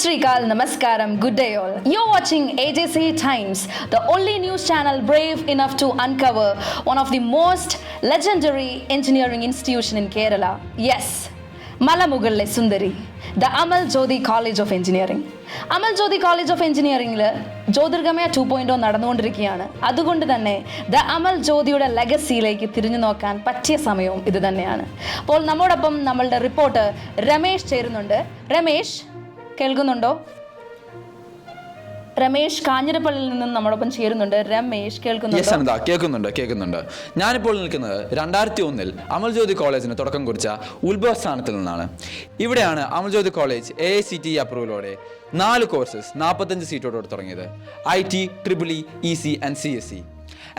Sri Akal, Namaskaram, good day all. You're watching AJC Times, the only news channel brave enough to uncover one of the most legendary engineering institution in Kerala. Yes, Malamugalle Sundari, the Amal Jyoti College of Engineering. Amal Jyothi college of എഞ്ചിനീയറിംഗിൽ ജ്യോതിർഗമയ 2.0 നടന്നുകൊണ്ടിരിക്കുകയാണ്. അതുകൊണ്ട് തന്നെ the അമൽ ജ്യോതിയുടെ ലെഗസിയിലേക്ക് തിരിഞ്ഞു നോക്കാൻ പറ്റിയ സമയവും ഇത് തന്നെയാണ്. അപ്പോൾ നമ്മോടൊപ്പം നമ്മളുടെ റിപ്പോർട്ടർ രമേശ് ചേരുന്നുണ്ട്. രമേശ് കേൾക്കുന്നുണ്ടോ? രമേശ് കാഞ്ഞിരപ്പള്ളിയിൽ നിന്നും നമ്മളൊപ്പം ചേരുന്നുണ്ട്. രമേശ് കേൾക്കുന്നുണ്ട്. ഞാനിപ്പോൾ നിൽക്കുന്നത് 2001 അമൽ ജ്യോതി കോളേജിന് തുടക്കം കുറിച്ച ഉത്ഭവ സ്ഥാനത്തിൽ നിന്നാണ്. ഇവിടെയാണ് അമൽ ജ്യോതി കോളേജ് AICTE അപ്രൂവലോടെ 4 കോഴ്സസ് 45 സീറ്റോടെ തുടങ്ങിയത്. IT, EEE, EC and CSE.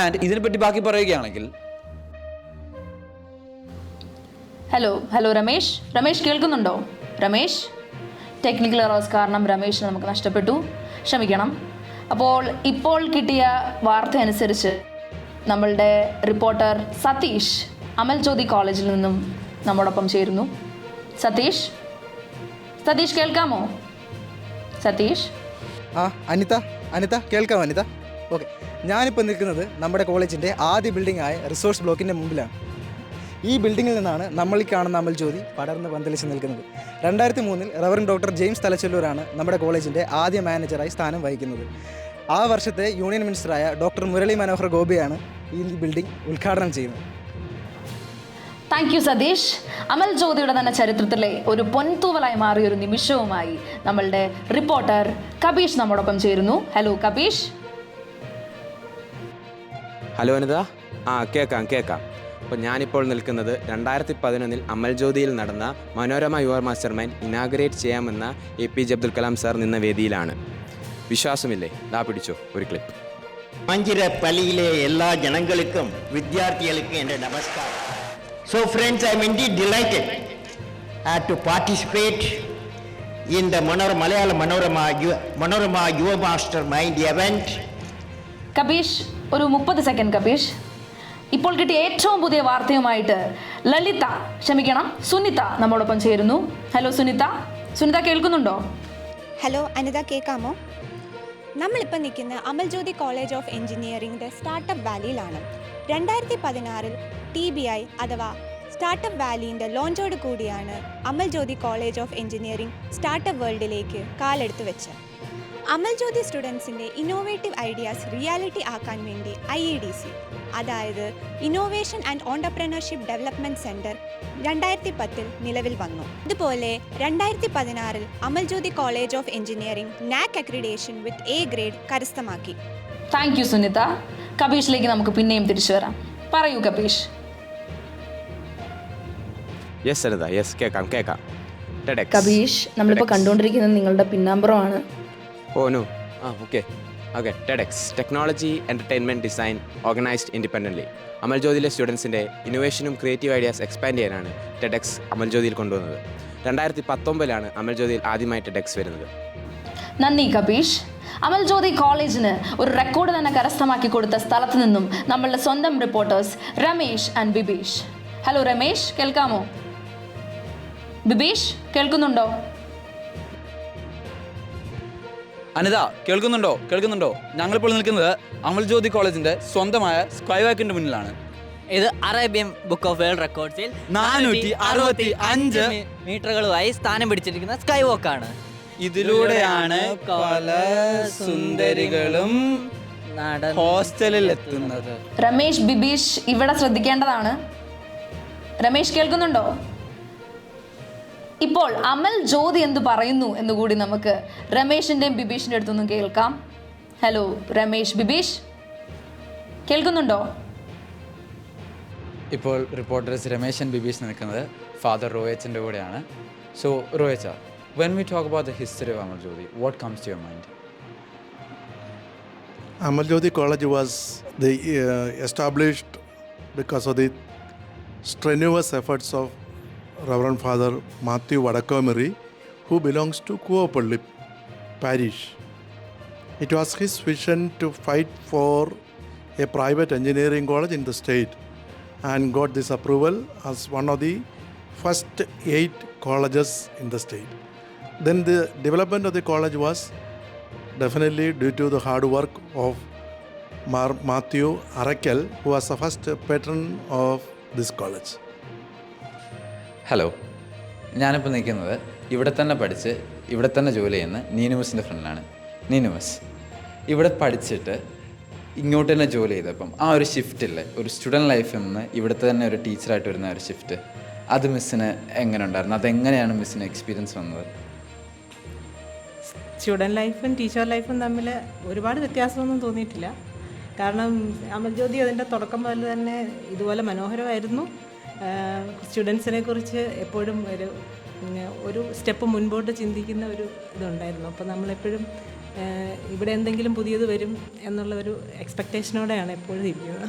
And ഇതിനെപ്പറ്റി ബാക്കി പറയുകയാണെങ്കിൽ ഹലോ രമേശ് കേൾക്കുന്നുണ്ടോ? രമേശ് ടെക്നിക്കൽ എറേഴ്സ് കാരണം രമേശിനെ നമുക്ക് നഷ്ടപ്പെട്ടു, ക്ഷമിക്കണം. അപ്പോൾ ഇപ്പോൾ കിട്ടിയ വാർത്ത അനുസരിച്ച് നമ്മളുടെ റിപ്പോർട്ടർ സതീഷ് അമൽ ജ്യോതി കോളേജിൽ നിന്നും നമ്മോടൊപ്പം ചേരുന്നു. സതീഷ് കേൾക്കാമോ? സതീഷ് അനിത കേൾക്കാം അനിത. ഓക്കെ, ഞാനിപ്പോൾ നിൽക്കുന്നത് നമ്മുടെ കോളേജിൻ്റെ ആദ്യ ബിൽഡിംഗ് ആയ റിസോഴ്സ് ബ്ലോക്കിൻ്റെ മുമ്പിലാണ്. ഈ ബിൽഡിങ്ങിൽ നിന്നാണ് നമ്മൾ ഈ കാണുന്ന അമൽ ജ്യോതി പടർന്ന് പന്തലിച്ച് നിൽക്കുന്നത്. 2003 റവറൻഡ് ഡോക്ടർ ജെയിംസ് തലച്ചെല്ലൂരാണ് നമ്മുടെ കോളേജിൻ്റെ ആദ്യ മാനേജറായി സ്ഥാനം വഹിക്കുന്നത്. ആ വർഷത്തെ യൂണിയൻ മിനിസ്റ്ററായ ഡോക്ടർ മുരളി മനോഹർ ഗോപിയാണ് ഈ ബിൽഡിംഗ് ഉദ്ഘാടനം ചെയ്യുന്നത്. Thank you Satheesh. അമൽ ജ്യോതിയുടെ തന്നെ ചരിത്രത്തിലെ ഒരു പൊൻതൂവലായി മാറിയ ഒരു നിമിഷവുമായി നമ്മളുടെ റിപ്പോർട്ടർ കബീഷ് നമ്മോടൊപ്പം ചേരുന്നു. ഹലോ കബീഷ്. ഹലോ അനിത. കേൾക്കാം. അപ്പോൾ ഞാനിപ്പോൾ നിൽക്കുന്നത് 2011 അമൽ ജ്യോതിയിൽ നടന്ന Manorama your master mind inaugurate ചെയ്യാമെന്ന APJ അബ്ദുൽ കലാം സാർ നിന്ന വേദിയിലാണ്. വിശ്വാസമില്ലേ? പിടിച്ചോ ഒരു ക്ലിപ്പ്. കാഞ്ഞിരപ്പള്ളിയിലെ എല്ലാ ജനങ്ങൾക്കും വിദ്യാർത്ഥികൾക്കും എൻ്റെ നമസ്കാരം. So friends, I am indeed delighted to participate in the Manorama Your Master Mind event. Kabeesh ഒരു 30 സെക്കൻഡ്. കബീഷ്, ഇപ്പോൾ കിട്ടിയ ഏറ്റവും പുതിയ വാർത്തയുമായിട്ട് സുനിത നമ്മോടൊപ്പം ചേരുന്നു. ഹലോ സുനിത കേൾക്കുന്നുണ്ടോ? ഹലോ അനിത, കേൾക്കാമോ? നമ്മളിപ്പോൾ നിൽക്കുന്ന അമൽ ജ്യോതി കോളേജ് ഓഫ് എഞ്ചിനീയറിംഗിൻ്റെ സ്റ്റാർട്ടപ്പ് വാലിയിലാണ്. 2016 TBI അഥവാ സ്റ്റാർട്ടപ്പ് വാലിൻ്റെ ലോഞ്ചോട് കൂടിയാണ് Amal Jyothi college of engineering startup വേൾഡിലേക്ക് കാലെടുത്ത് വെച്ചത്. അമൽ ജ്യോതി സ്റ്റുഡൻസിൻ്റെ ഇന്നോവേറ്റീവ് ഐഡിയാസ് റിയാലിറ്റി ആക്കാൻ വേണ്ടി IEDC, അതായത് innovation and entrepreneurship development centre 2010 നിലവിൽ വന്നു. അതുപോലെ 2016 Amal Jyothi college of engineering NAAC accreditation with A grade കരസ്ഥമാക്കി. Thank you Sunitha. കബീഷിലേക്ക് നമുക്ക് പിന്നെയും തിരിച്ചു വരാം. പറയൂ കബീഷ്. യെസ് അനിത, യെസ് കേൾക്കാം. കബീഷ്, നമ്മളിപ്പോൾ കണ്ടുകൊണ്ടിരിക്കുന്നത് നിങ്ങളുടെ പിന്നാമ്പുറമാണ്. Okay. TEDx technology entertainment design organised independently. Amal ജ്യോതിയിലെ സ്റ്റുഡൻസിൻ്റെ ഇന്നോവേഷനും ക്രിയേറ്റീവ് ഐഡിയാസ് എക്സ്പാൻഡ് ചെയ്യാനാണ് TEDx അമൽ ജ്യോതിയിൽ കൊണ്ടുവന്നത്. 2019 അമൽ ജ്യോതിയിൽ ആദ്യമായി TEDx വരുന്നത്. നന്ദി കബീഷ്. അമൽ ജ്യോതി കോളേജിന് ഒരു റെക്കോർഡ് തന്നെ കരസ്ഥമാക്കി കൊടുത്ത സ്ഥലത്ത് നിന്നും നമ്മളുടെ സ്വന്തം reporters Ramesh and Bibeesh. Hello Ramesh, കേൾക്കാമോ? ബിബീഷ് കേൾക്കുന്നുണ്ടോ? അനിത കേൾക്കുന്നുണ്ടോ? ഞങ്ങളിപ്പോൾ നിൽക്കുന്നത് അമൽ ജ്യോതി കോളേജിന്റെ സ്വന്തമായ സ്കൈവാക്കിന്റെ മുന്നിലാണ്. ഇത് അറേബ്യൻ ബുക്ക് ഓഫ് വേൾഡ് റെക്കോർഡ്സിൽ 465 മീറ്ററുകളുമായി സ്ഥാനം പിടിച്ചിരിക്കുന്ന സ്കൈ വാക്കാണ്. ഇതിലൂടെയാണ് പല സുന്ദരികളും ഹോസ്റ്റലിൽ എത്തുന്നത്. രമേശ്, ബിബീഷ് ഇവിടെ ശ്രദ്ധിക്കേണ്ടതാണ്. രമേശ് കേൾക്കുന്നുണ്ടോ? ഇപ്പോൾ അമൽ ജ്യോതി എന്ത് പറയുന്നു എന്നുകൂടി നമുക്ക് രമേശിൻ്റെയും ബിബീഷിൻ്റെ അടുത്തൊന്നും കേൾക്കാം. ഹലോ രമേശ്, ബിബീഷ് കേൾക്കുന്നുണ്ടോ? ഇപ്പോൾ റിപ്പോർട്ടേഴ്സ് രമേശ് ആൻഡ് ബിബീഷ് നിൽക്കുന്നത് ഫാദർ റോയച്ചൻ്റെ കൂടെയാണ്. സോ റോയച്ച, when we talk about the history of Amal Jyoti, what comes to your mind? Amal Jyoti College was established because of the strenuous efforts of Reverend Father Matthew Vadakamari, who belongs to Kuvapalli parish. It was his vision to fight for a private engineering college in the state and got this approval as one of the first 8 colleges in the state. Then the development of the college was definitely due to the hard work of Matthew Arakel, who was the first patron of this college. Hello, ഞാനിപ്പോൾ നിൽക്കുന്നത് ഇവിടെ തന്നെ പഠിച്ച് ഇവിടെ തന്നെ ജോലി ചെയ്യുന്ന നീനുമസിൻ്റെ ഫ്രണ്ടിലാണ്. നീനുമസ് ഇവിടെ പഠിച്ചിട്ട് ഇങ്ങോട്ട് തന്നെ ജോലി ചെയ്തപ്പം ആ ഒരു ഷിഫ്റ്റില്ലേ, ഒരു സ്റ്റുഡൻറ്റ് ലൈഫിൽ നിന്ന് ഇവിടുത്തെ തന്നെ ഒരു ടീച്ചറായിട്ട് വരുന്ന ഒരു ഷിഫ്റ്റ്, അത് മിസ്സിന് എങ്ങനെ ഉണ്ടായിരുന്നു? അതെങ്ങനെയാണ് മിസ്സിന് എക്സ്പീരിയൻസ് വന്നത്? സ്റ്റുഡൻറ്റ് ലൈഫും ടീച്ചർ ലൈഫും തമ്മിൽ ഒരുപാട് വ്യത്യാസമൊന്നും തോന്നിയിട്ടില്ല. കാരണം അമൽജ്യോതി അതിൻ്റെ തുടക്കം മുതൽ തന്നെ ഇതുപോലെ മനോഹരമായിരുന്നു. സ്റ്റുഡൻസിനെ കുറിച്ച് എപ്പോഴും ഒരു സ്റ്റെപ്പ് മുൻപോട്ട് ചിന്തിക്കുന്ന ഒരു ഇതുണ്ടായിരുന്നു. അപ്പോൾ നമ്മളെപ്പോഴും ഇവിടെ എന്തെങ്കിലും പുതിയത് വരും എന്നുള്ള ഒരു എക്സ്പെക്റ്റേഷനോടെയാണ് എപ്പോഴും ഇരിക്കുന്നത്.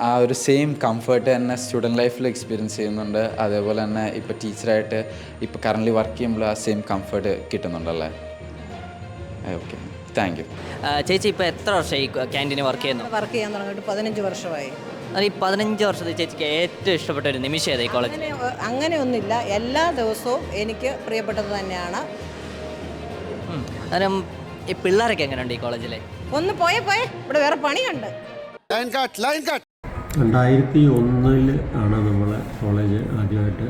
ആ ഒരു സെയിം കംഫർട്ട് തന്നെ സ്റ്റുഡൻറ്റ് ലൈഫിൽ എക്സ്പീരിയൻസ് ചെയ്യുന്നുണ്ട്, അതേപോലെ തന്നെ ഇപ്പോൾ ടീച്ചറായിട്ട് ഇപ്പോൾ കറൻ്റ് വർക്ക് ചെയ്യുമ്പോൾ ആ സെയിം കംഫർട്ട് കിട്ടുന്നുണ്ടല്ലേ? Okay, thank you. ചേച്ചി ഇപ്പോൾ എത്ര വർഷമായി ക്യാൻറ്റീനിൽ വർക്ക് ചെയ്യുന്നു? വർക്ക് ചെയ്യാൻ തുടങ്ങിയിട്ട് 15 വർഷമായി. അത് ഈ 15 വർഷത്തിൽ ചേച്ചിക്ക് ഏറ്റവും ഇഷ്ടപ്പെട്ട ഒരു നിമിഷം ഏതാ ഈ കോളേജ്? അങ്ങനെയൊന്നുമില്ല, എല്ലാ ദിവസവും എനിക്ക് പ്രിയപ്പെട്ടത് തന്നെയാണ്. അന്നേരം ഈ പിള്ളേരൊക്കെ എങ്ങനെയുണ്ട് ഈ കോളേജിലെ? ഒന്ന് പോയേ ഇവിടെ വേറെ പണിയുണ്ട്. 2001 ആണ് നമ്മൾ കോളേജ് ആദ്യമായിട്ട്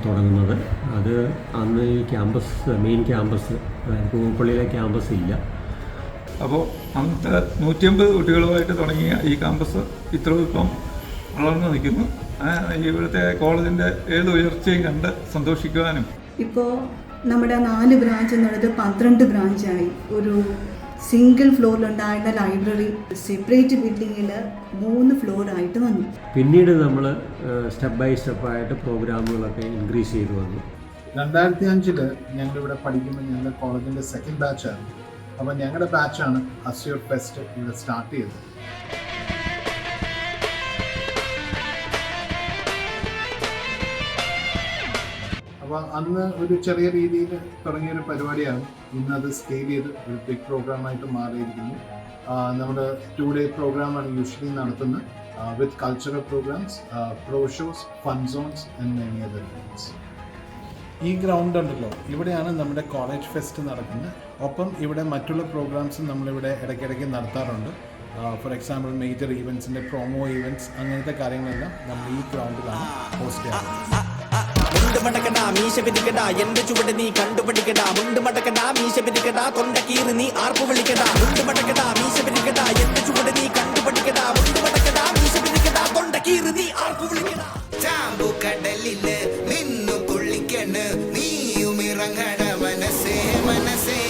തുടങ്ങുന്നത്. അത് അന്ന് ഈ മെയിൻ ക്യാമ്പസ്, പൂപ്പള്ളിയിലെ ക്യാമ്പസ് ഇല്ല. അപ്പോൾ അന്നത്തെ 150 കുട്ടികളുമായിട്ട് തുടങ്ങിയ ഈ ക്യാമ്പസ് ഇപ്പം വളർന്നു നിൽക്കുന്നു. ഇവിടുത്തെ കോളേജിൻ്റെ ഏത് ഉയർച്ചയും കണ്ട് സന്തോഷിക്കുവാനും. ഇപ്പോൾ നമ്മുടെ 4 ബ്രാഞ്ച് എന്നുള്ളത് 12 ബ്രാഞ്ചായി. ഒരു സിംഗിൾ ഫ്ലോറിലുണ്ടായിരുന്ന ലൈബ്രറി സെപ്പറേറ്റ് ബിൽഡിങ്ങിൽ 3 ഫ്ലോറായിട്ട് വന്നു. പിന്നീട് നമ്മൾ സ്റ്റെപ്പ് ബൈ സ്റ്റെപ്പായിട്ട് പ്രോഗ്രാമുകളൊക്കെ ഇൻക്രീസ് ചെയ്തു വന്നു. 2005 ഞങ്ങളിവിടെ പഠിക്കുമ്പോൾ ഞങ്ങളുടെ കോളേജിൻ്റെ സെക്കൻഡ് ബാച്ചായിരുന്നു. അപ്പോൾ ഞങ്ങളുടെ ബാച്ചാണ് അസ്യൂർ ഫെസ്റ്റ് ഇവിടെ സ്റ്റാർട്ട് ചെയ്തത്. അപ്പോൾ അന്ന് ഒരു ചെറിയ രീതിയിൽ തുടങ്ങിയൊരു പരിപാടിയാണ്. ഇന്നത് സ്കെയിൽ ചെയ്ത് ഒരു ബിഗ് പ്രോഗ്രാമായിട്ട് മാറിയിരിക്കുന്നു. നമ്മൾ 2 ഡേ പ്രോഗ്രാമാണ് യൂഷ്വലി നടത്തുന്നത്, with cultural programs, pro shows, fun zones and many other things. ഈ ഗ്രൗണ്ട് ഉണ്ടല്ലോ, ഇവിടെയാണ് നമ്മുടെ കോളേജ് ഫെസ്റ്റ് നടക്കുന്നത്. ഒപ്പം ഇവിടെ മറ്റുള്ള പ്രോഗ്രാംസും നമ്മളിവിടെ ഇടയ്ക്കിടയ്ക്ക് നടത്താറുണ്ട്. ഫോർ എക്സാമ്പിൾ മേജർ ഈവൻസിൻ്റെ പ്രൊമോ ഈവൻറ്റ്സ്, അങ്ങനത്തെ കാര്യങ്ങളെല്ലാം നമ്മൾ ഈ ഗ്രൗണ്ടിലാണ് ഹോസ്റ്റ് ചെയ്യാറുള്ളത്. മീശ പിരിക്കടാ എന്റെ ചുവട് നീ കണ്ടുപിടിക്കടാ. മുണ്ട് മടക്കടാ മീശ പിരിക്കടാ കൊണ്ട കീറി നീ ആർപ്പ് വിളിക്കടാ. മുണ്ട് മടക്കടാ മീശ പിരിക്കടാ എന്റെ ചുവട് നീ കണ്ടുപിടിക്കടാ. മുണ്ട് മടക്കടാ മീശ പിരിക്കടാ കൊണ്ട കീറി നീ ആർപ്പ് വിളിക്കടാ. ചാമ്പു കടലില് നിന്നു കുളിക്കണ് നീയുമിറങ്ങട മനസ്സേ മനസ്സേ.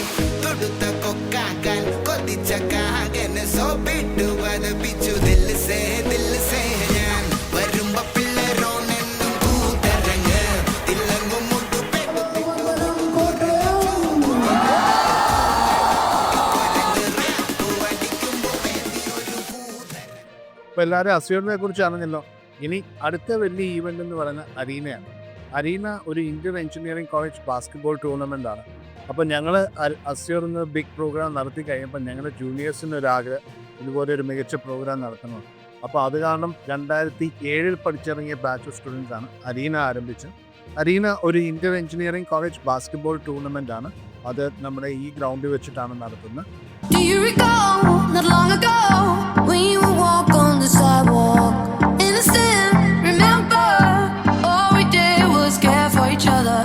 തൊടുത്ത കൊക്കാക്കാൻ കൊതിച്ച കാകന് സോപ്പിട്ടു പതപ്പിച്ചു ദിൽസേ ദിൽസേ. ഞാൻ വരുമ്പോ പിള്ളേരോണെന്നും കൂതരങ്ങ് തില്ലങ്ങും മുട്ടു ഇപ്പോൾ എല്ലാവരും അസ്യൂറിനെ കുറിച്ച് അറിഞ്ഞല്ലോ. ഇനി അടുത്ത വലിയ ഈവൻ്റ് എന്ന് പറയുന്നത് അരീനയാണ്. അരീന ഒരു Indian engineering college basketball tournament ആണ്. അപ്പോൾ ഞങ്ങൾ അസ്യൂറിന്ന് ബിഗ് പ്രോഗ്രാം നടത്തി കഴിയുമ്പോൾ ഞങ്ങളുടെ ജൂനിയേഴ്സിന് ഒരാഗ്രഹം ഇതുപോലെ ഒരു മികച്ച പ്രോഗ്രാം നടത്തണം. അപ്പോൾ അത് കാരണം 2007 പഠിച്ചിറങ്ങിയ ബാച്ച് ഓഫ് സ്റ്റുഡൻസാണ് അരീന ആരംഭിച്ചത്. അരീന ഒരു Indian engineering college basketball tournament ആണ്. അത് നമ്മുടെ ഈ ഗ്രൗണ്ടിൽ വെച്ചിട്ടാണ് നടത്തുന്നത്. Do you recall not long ago when you would walk on the sidewalk? Innocent, remember all we did was care for each other.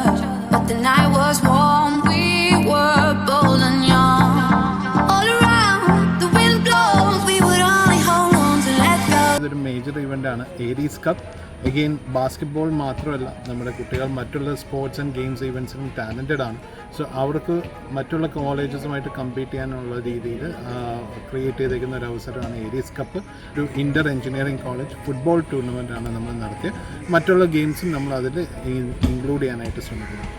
But the night was warm, we were bold and young. All around, the wind blows, we would only hold on to let go. ഇതൊരു major ഇവൻ്റാണ് Aries cup. Again basketball മാത്രമല്ല, നമ്മുടെ കുട്ടികൾ മറ്റുള്ള sports and games ഈവൻസിനും talented ആണ്. So അവർക്ക് മറ്റുള്ള കോളേജസുമായിട്ട് കമ്പീറ്റ് ചെയ്യാനുള്ള രീതിയിൽ ക്രിയേറ്റ് ചെയ്തിരിക്കുന്ന ഒരു അവസരമാണ് ഏരീസ് കപ്പ്. ഒരു ഇൻ്റർ എഞ്ചിനീയറിംഗ് കോളേജ് ഫുട്ബോൾ ടൂർണമെൻ്റാണ് നമ്മൾ നടത്തിയത്. മറ്റുള്ള ഗെയിംസും നമ്മൾ അതിൽ ഇൻക്ലൂഡ് ചെയ്യാനായിട്ട് ശ്രമിക്കുന്നു.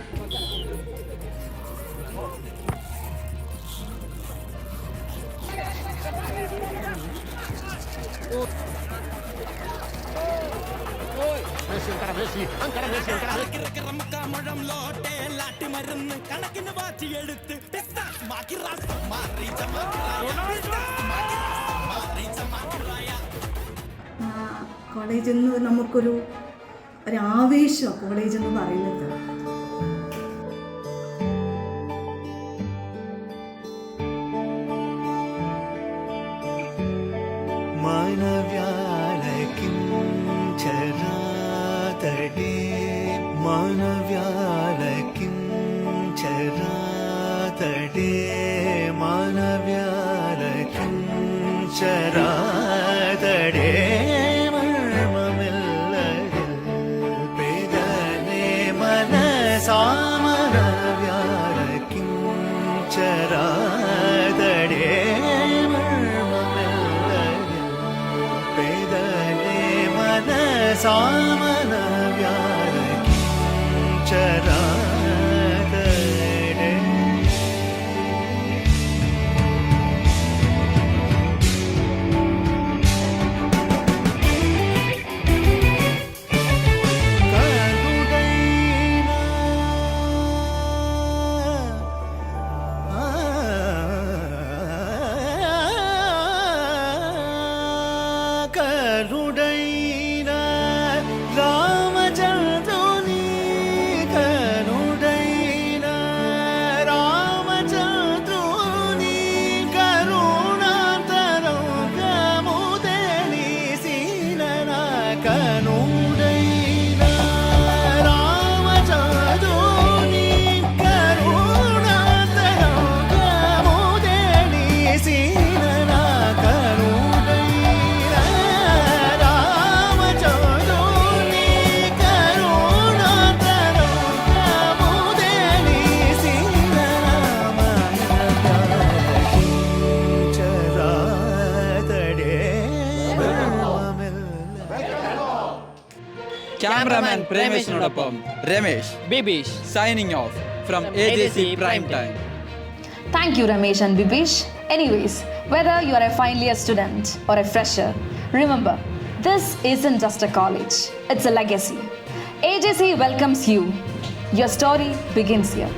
കോളേജ് എന്ന് നമുക്കൊരു ആവേശമാണ് കോളേജ് എന്ന് പറയുന്നത്. മാനവ്യാലക്കിം ചരാതടേ മാനവ്യാലക്കിം ചരാതടേ മർമ്മമില്ലതിൽ പേദനേ മനസാമനവ്യാലക്കിം ചരാതടേ മർമ്മമില്ലതിൽ പേദനേ മനസാമനവ്യാലക്കിം ചരാതടേ. കരുടൈന രാമചന്ദ്രനി കരുടൈന രാമചന്ദ്രനി കരുണാതരംഗമുദനി സീലന കരുടൈന രാമചന്ദ്രനി കരുണാതരംഗമുദനി സീലന ക്യാമറാമാൻ പ്രേമേഷിനോടൊപ്പം Ramesh Bibeesh signing off from AJC Prime Time. Thank you, Ramesh and Bibish. Anyways, whether you are a final year student or a fresher, remember, this isn't just a college, it's a legacy. AJC welcomes you. Your story begins here.